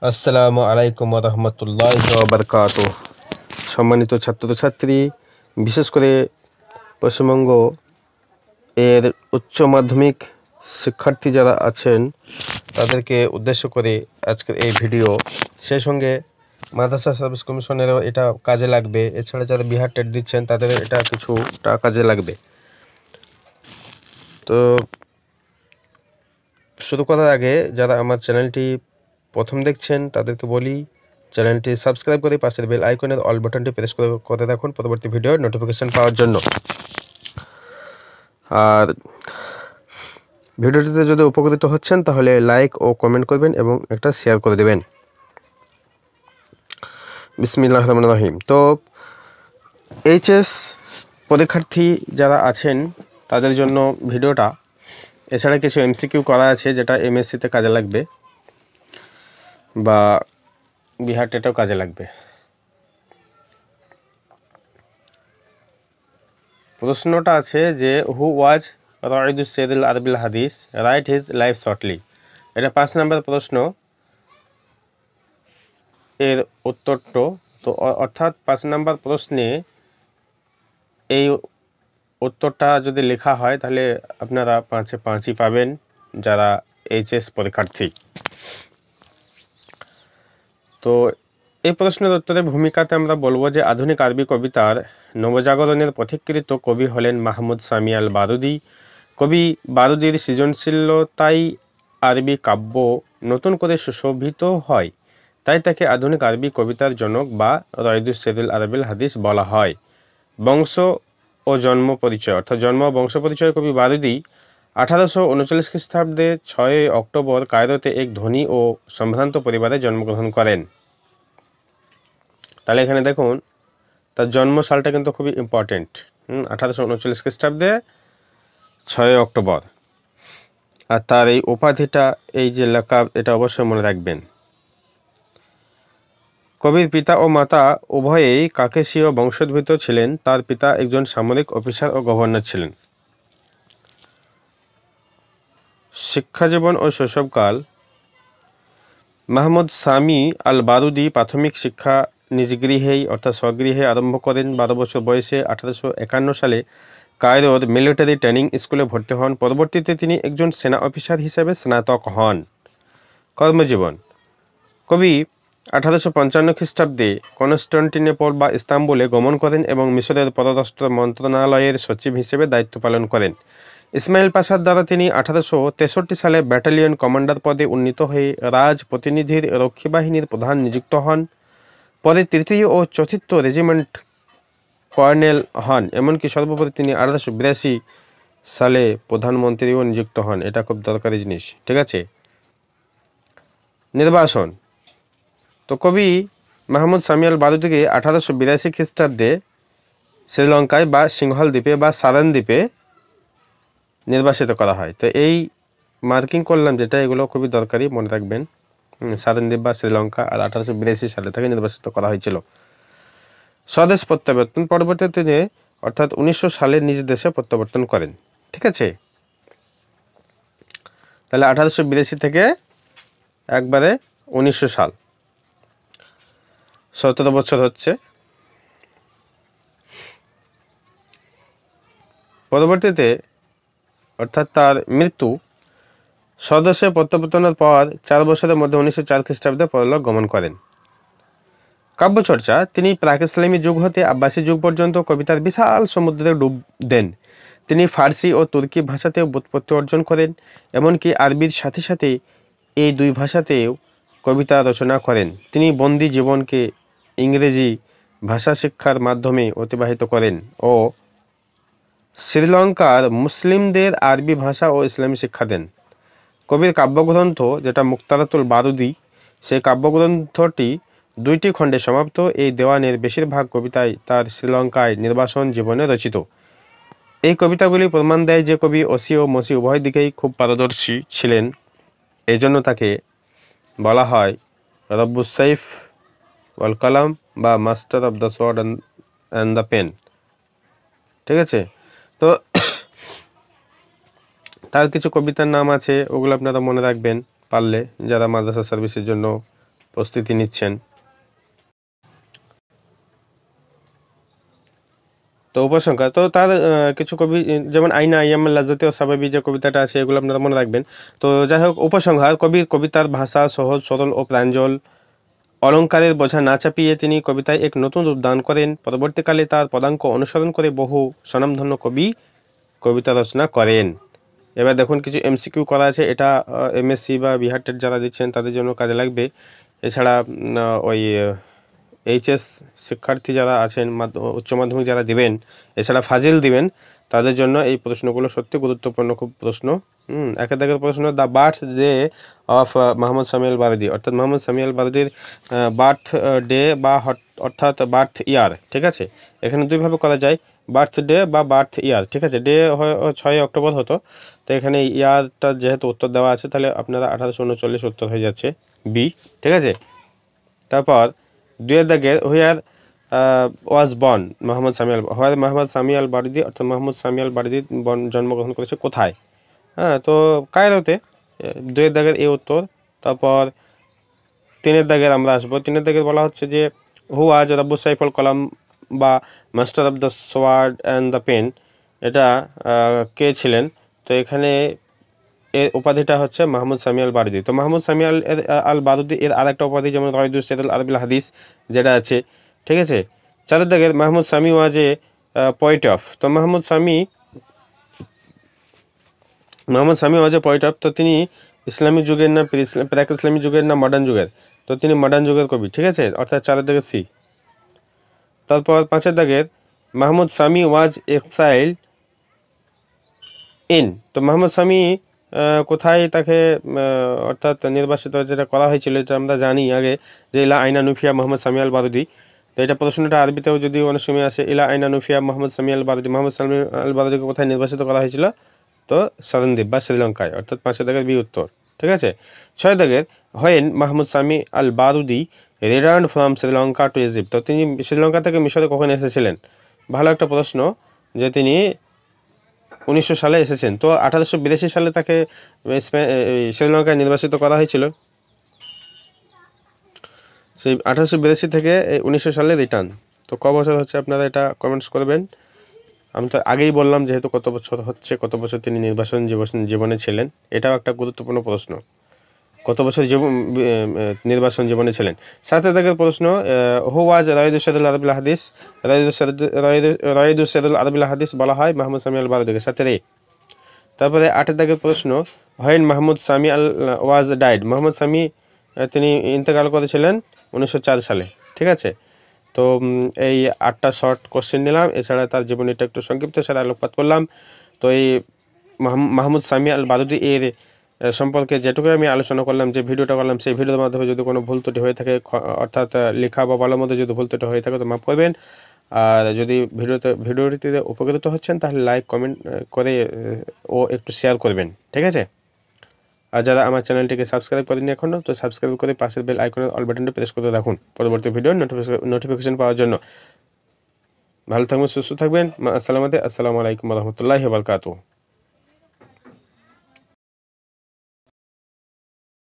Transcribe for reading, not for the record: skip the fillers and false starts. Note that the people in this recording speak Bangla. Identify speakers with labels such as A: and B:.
A: আসসালামু আলাইকুম রহমতুল্লাহি ওয়া বারাকাতুহু। সম্মানিত ছাত্রছাত্রী, বিশেষ করে পশ্চিমবঙ্গ এর উচ্চ মাধ্যমিক শিক্ষার্থী যারা আছেন তাদেরকে উদ্দেশ্য করে আজকের এই ভিডিও। সেই সঙ্গে মাদ্রাসা সার্ভিস কমিশনেরও এটা কাজে লাগবে। এছাড়া যারা বিহার টেট দিচ্ছেন তাদের এটা কিছুটা কাজে লাগবে। তো শুরু করার আগে যারা আমার চ্যানেলটি প্রথম দেখছেন তাদেরকে বলি, চ্যানেলটি সাবস্ক্রাইব করে পাশের বেল আইকনের অল বাটনটি প্রেস করে রাখুন পরবর্তী ভিডিওর নোটিফিকেশন পাওয়ার জন্য। আর ভিডিওটিতে যদি উপকৃত হচ্ছেন তাহলে লাইক ও কমেন্ট করবেন এবং একটা শেয়ার করে দেবেন। বিসমিল্লাহির রহমানির রহিম। তো এইচএস পরীক্ষার্থী যারা আছেন তাদের জন্য ভিডিওটা। এছাড়া কিছু এমসিকিউ করা আছে যেটা এমএসসিতে কাজে লাগবে বা বিহার টেটেও কাজে লাগবে। প্রশ্নটা আছে যে হু ওয়াজ রাইদুস সেদুল আরবিল হাদিস, রাইট হিজ লাইফ শর্টলি। এটা 5 নম্বর প্রশ্ন। এর উত্তরটা তো অর্থাৎ 5 নম্বর প্রশ্নে এই উত্তরটা যদি লেখা হয় তাহলে আপনারা 5-এ 5ই পাবেন যারা এইচএস পরীক্ষার্থী। তো এই প্রশ্নের উত্তরে ভূমিকাতে আমরা বলবো যে আধুনিক আরবি কবিতার নবজাগরণের পথিকৃত কবি হলেন মাহমুদ সামি আল বারুদি। কবি বারুদির সৃজনশীলতাই আরবি কাব্য নতুন করে সুশোভিত হয়, তাই তাকে আধুনিক আরবি কবিতার জনক বা রয়দুস সেদুল আরবিল হাদিস বলা হয়। বংশ ও জন্ম পরিচয় অর্থাৎ জন্ম ও বংশ পরিচয় কবি বারুদি 1839 খ্রিস্টাব্দে 6 অক্টোবর কায়রোতে এক ধনী ও সম্ভ্রান্ত পরিবারে জন্মগ্রহণ করেন। তাহলে এখানে দেখুন তার জন্ম সালটা কিন্তু খুবই ইম্পর্টেন্ট। 1839 খ্রিস্টাব্দে 6 অক্টোবর। আর তার এই উপাধিটা, এই যে লাকাব, এটা অবশ্যই মনে রাখবেন। কবির পিতা ও মাতা উভয়েই কাকেশীয় বংশোদ্ভূত ছিলেন। তার পিতা একজন সামরিক অফিসার ও গভর্নর ছিলেন। শিক্ষাজীবন ও শৈশবকাল। মাহমুদ সামি আল বারুদি প্রাথমিক শিক্ষা নিজ গৃহেই অর্থাৎ স্বগৃহে আরম্ভ করেন। 12 বছর বয়সে 1851 সালে কায়রোর মিলিটারি ট্রেনিং স্কুলে ভর্তি হন। পরবর্তীতে তিনি একজন সেনা অফিসার হিসেবে স্নাতক হন। কর্মজীবন। কবি 1855 খ্রিস্টাব্দে কনস্টান্টিনোপল বা ইস্তাম্বুলে গমন করেন এবং মিশরের পররাষ্ট্র মন্ত্রণালয়ের সচিব হিসেবে দায়িত্ব পালন করেন। ইসমাইল পাশার দ্বারা তিনি 1863 সালে ব্যাটালিয়ন কমান্ডার পদে উন্নীত হয়ে রাজ প্রতিনিধির রক্ষী বাহিনীর প্রধান নিযুক্ত হন। পরে তৃতীয় ও চতুর্থ রেজিমেন্ট কর্নেল হন। এমনকি সর্বোপরি তিনি 1882 সালে প্রধানমন্ত্রীও নিযুক্ত হন। এটা খুব দরকারি জিনিস, ঠিক আছে। নির্বাসন। তো কবি মাহমুদ সামি আল বারুদিকে 1882 খ্রিস্টাব্দে শ্রীলঙ্কায় বা সিংহল দ্বীপে বা সারান দ্বীপে নির্বাসিত করা হয়। তো এই মার্কিং করলাম যেটা, এগুলো খুবই দরকারি, মনে রাখবেন। সারান দ্বীপ বা শ্রীলঙ্কা, আর 1882 সালে তাকে নির্বাসিত করা হয়েছিল। স্বদেশ প্রত্যাবর্তন। পরবর্তীতে তিনি অর্থাৎ 1900 সালে নিজ দেশে প্রত্যাবর্তন করেন, ঠিক আছে। তাহলে 1882 থেকে একবারে 1900 সাল, 17 বছর হচ্ছে। পরবর্তীতে অর্থাৎ তার মৃত্যু, স্বদেশে প্রত্যাবর্তনের পর 4 বছরের মধ্যে 1904 খ্রিস্টাব্দে পরলোক গমন করেন। কাব্যচর্চা। তিনি প্রাক ইসলামী যুগ হতে আব্বাসী যুগ পর্যন্ত কবিতার বিশাল সমুদ্রে ডুব দেন। তিনি ফার্সি ও তুর্কি ভাষাতেও ব্যুৎপত্তি অর্জন করেন, এমনকি আরবির সাথে সাথে এই দুই ভাষাতেও কবিতা রচনা করেন। তিনি বন্দি জীবনকে ইংরেজি ভাষা শিক্ষার মাধ্যমে অতিবাহিত করেন ও শ্রীলঙ্কার মুসলিমদের আরবি ভাষা ও ইসলামী শিক্ষা দেন। কবির কাব্যগ্রন্থ যেটা মুক্তারাতুল বারুদি, সেই কাব্যগ্রন্থটি 2টি খণ্ডে সমাপ্ত। এই দেওয়ানের বেশিরভাগ কবিতাই তার শ্রীলঙ্কায় নির্বাসন জীবনে রচিত। এই কবিতাগুলি প্রমাণ দেয় যে কবি ওসি ও মসি উভয় দিকেই খুব পারদর্শী ছিলেন। এই জন্য তাকে বলা হয় রব্বুস সাইফ ওয়াল কালাম বা master of the sword and the pen, ঠিক আছে। তো তার কিছু কবিতার নাম আছে, ওগুলো আপনারা মনে রাখবেন পারলে, যারা মাদ্রাসা সার্ভিসের জন্য প্রস্তুতি নিচ্ছেন। তো উপসংহার তো তার কিছু কবি যেমন আইনা আইয়াম লাজ্জাতে ও সাবাবি যে কবিতাটা আছে এগুলো আপনারা মনে রাখবেন। তো যাই হোক, উপসংহার কবিতার ভাষা সহজ সরল ও প্রাঞ্জল, অলঙ্কারের বোঝা না চাপিয়ে তিনি কবিতায় এক নতুন রূপ দান করেন। পরবর্তীকালে তার পদাঙ্ক অনুসরণ করে বহু স্বনামধন্য কবি কবিতা রচনা করেন। এবার দেখুন কিছু এমসিকিউ করা আছে, এটা এমএসসি বা বিহার টেট যারা দিচ্ছেন তাদের জন্য কাজে লাগবে। এছাড়া ওই এইচএস শিক্ষার্থী যারা আছেন, উচ্চ মাধ্যমিক যারা দিবেন, এছাড়া ফাজিল দিবেন, তাদের জন্য এই প্রশ্নগুলো সত্যি গুরুত্বপূর্ণ খুব প্রশ্ন। একের দাগের প্রশ্ন, the birthday of Mohammad Sami Al Baridi, অর্থাৎ মোহাম্মদ সামি আল বারিদির বার্থ ডে বা অর্থাৎ বার্থ ইয়ার। ঠিক আছে, এখানে দুইভাবে করা যায়, বার্থডে বা বার্থ ইয়ার। ঠিক আছে, ডে 6 অক্টোবর হতো, তো এখানে ইয়ারটা যেহেতু উত্তর দেওয়া আছে তাহলে আপনারা 1839 উত্তর হয়ে যাচ্ছে বি। ঠিক আছে, তারপর 2 দাগের হুয়ার was born Mohammad Sami Al, where Mohammad Sami Al Baridi, অর্থাৎ মোহাম্মদ সামি আল বারিদি জন্মগ্রহণ করেছে কোথায়? হ্যাঁ, তো কায়রোতে। 2 দাগের এই উত্তর। তারপর 3 দাগের আমরা আসবো। 3 দাগের বলা হচ্ছে যে হু ওয়াজ আবু সাইফুল কলাম বা master of the sword and the pen, এটা কে ছিলেন? তো এখানে এর উপাধিটা হচ্ছে মাহমুদ সামি আল বারুদি। তো মাহমুদ সামি আল বারুদি এর আরেকটা উপাধি যেমন রয়দুস সেদুল আরবিল হাদিস যেটা আছে। ঠিক আছে, 4 দাগের মাহমুদ সামি ওয়াজ এ পয়েট অফ। তো মাহমুদ সামি ওয়াজ এ পয়েট অফ, তো তিনি ইসলামিক যুগের না প্রাক ইসলামিক যুগের না মডার্ন যুগের? তো তিনি মডার্ন যুগের কবি। ঠিক আছে, অর্থাৎ 4 দাগের সি। তারপর 5 দাগের মাহমুদ সামি ওয়াজ এক্সাইল ইন। তো মাহমুদ সামি কোথায় তাকে অর্থাৎ নির্বাসিত যেটা করা হয়েছিল, এটা আমরা জানি আগে যে ইলা আইনা নুফিয়া মোহাম্মদ সামি আল বারুদি। তো এটা প্রশ্নটা আরবিতেও যদি অনেক সময় আসে, ইলা আইনা নুফিয়া Mohammad Sami Al বারুদি, Mohammad Sami আল বারুদিকে কোথায় নির্বাসিত করা হয়েছিল? তো সারনদ্বীপ বা শ্রীলঙ্কায়, অর্থাৎ 5 দাগের বি উত্তর। ঠিক আছে, 6 দাগের when Mahmud Sami Al Barudi return from Sri Lanka to Egypt. তো তিনি শ্রীলঙ্কা থেকে মিশরে কখন এসেছিলেন? ভালো একটা প্রশ্ন, যে তিনি 1900 সালে এসেছেন। তো 1882 সালে তাকে শ্রীলঙ্কায় নির্বাসিত করা হয়েছিল। সেই 1882 থেকে 1900 সালে রিটার্ন। তো ক বছর হচ্ছে আপনারা এটা কমেন্টস করবেন। আমি তো আগেই বললাম যেহেতু কত বছর হচ্ছে, কত বছর তিনি নির্বাসন জীবনে ছিলেন, এটাও একটা গুরুত্বপূর্ণ প্রশ্ন, কত বছর নির্বাসন জীবনে ছিলেন। 7 দাগের প্রশ্ন, হু ওয়াজ রয়দুস সেদুল আরবিল হাদিস? রয়দুস সেদুল আরবিল হাদিস বলা হয় মাহমুদ সামি আল বারুদিকে, 7 রে। তারপরে 8 দাগের প্রশ্ন, হোয়েন মাহমুদ সামি আল ওয়াজ ডাইড? মোহাম্মদ সামি তিনি ইন্তেকাল করেছিলেন 1904 সালে। ঠিক আছে, তো এই 8টা শর্ট কোশ্চেন নিলাম, এছাড়া তার জীবনীটা একটু সংক্ষিপ্ত সাথে আলোকপাত করলাম। তো এই মাহমুদ সামি আল বারুদি এর সম্পর্কে যেটুকু আমি আলোচনা করলাম, যে ভিডিওটা করলাম, সেই ভিডিওর মাধ্যমে যদি কোনো ভুল ত্রুটি হয়ে থাকে, অর্থাৎ লেখা বা বলার মধ্যে যদি ভুল ত্রুটি হয়ে থাকে তো মাফ করবেন। আর যদি ভিডিওটিতে উপকৃত হচ্ছেন তাহলে লাইক কমেন্ট করে ও একটু শেয়ার করবেন। ঠিক আছে, আর যারা আমার চ্যানেলটিকে সাবস্ক্রাইব করেনি এখনও, তো সাবস্ক্রাইব করে পাশের বেল আইকনের অল বাটনটি প্রেস করে রাখুন পরবর্তী ভিডিওর নোটিফিকেশন পাওয়ার জন্য। ভালো থাকবেন, সুস্থ থাকবেন। আসসালামু আলাইকুম ওয়া রাহমাতুল্লাহি ওয়া বারাকাতুহু।